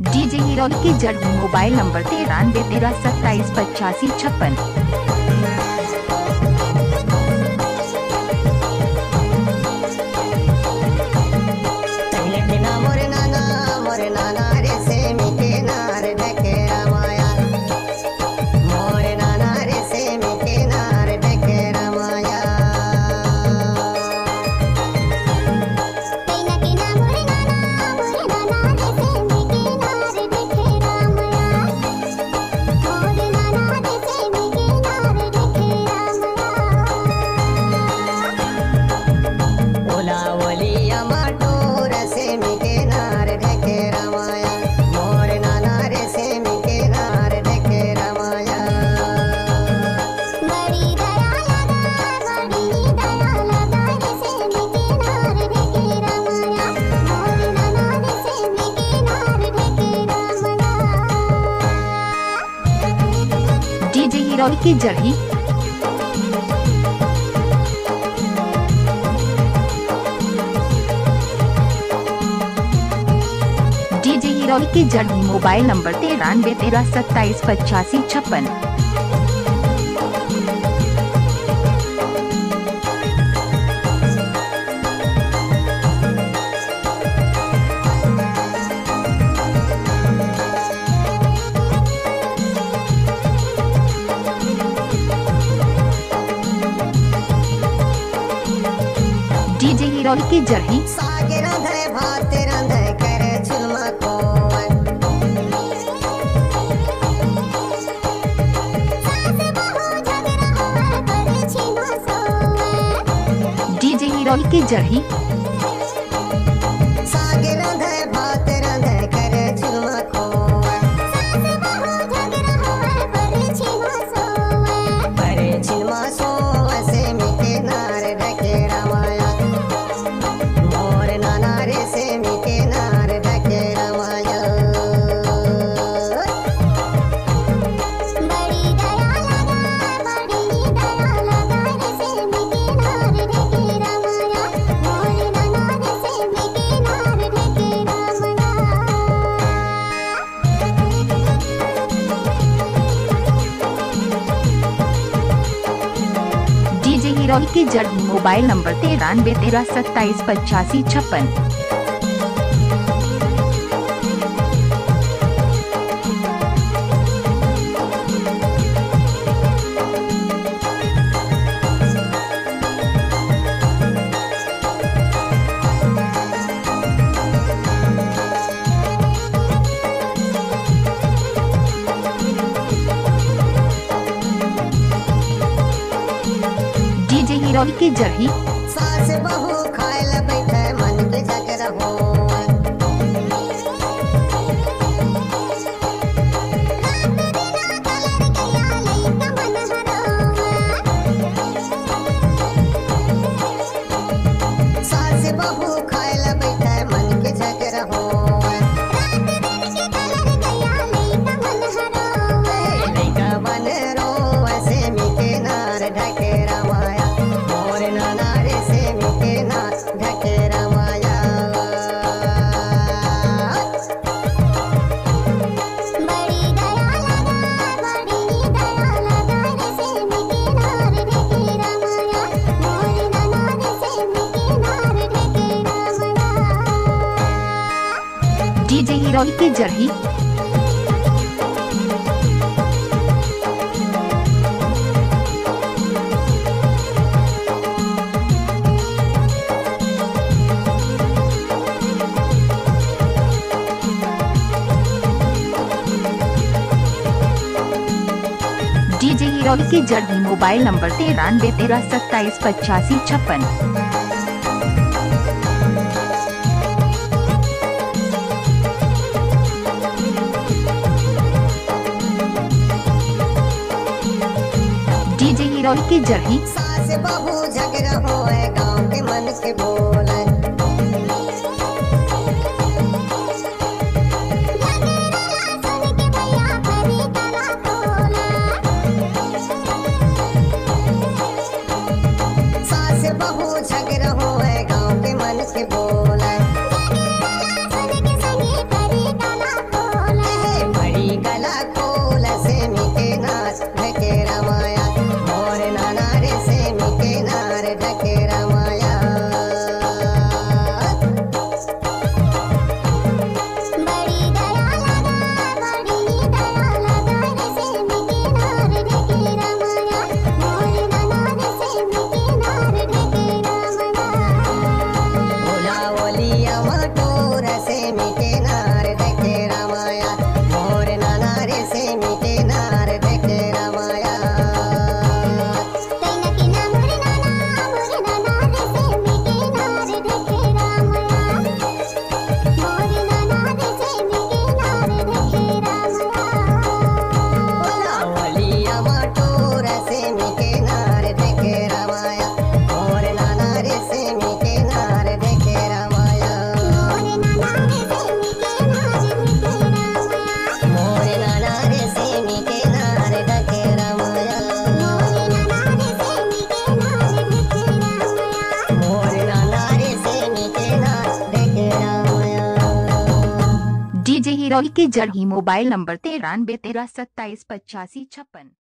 DJ hero की जड़ mobile number 9313278556। DJ hero की जड़ी डीजे हीरो की जड़ी मोबाइल नंबर 9313278556। डीजे हीरो की जड़ी डीजे हीरो की जड़ी हीरो की जड़ी मोबाइल नंबर 9313278556। डीजे हीरो की जड़ी सास बहू खाए बैठे मन के जग रहो सास बहू खाए बैठे मन के जग रहो डीजे हीरो की जड़ी डीजे हीरो की जड़ी मोबाइल नंबर 9313278556। डीजे हीरो की जड़ी सास बहू झगड़ा होए गाँव के मन के बोले सास बहू झगड़ा होए गाँव के मन के बोले डीजे हीरो के जड़ ही मोबाइल नंबर 93 13 27 85 56।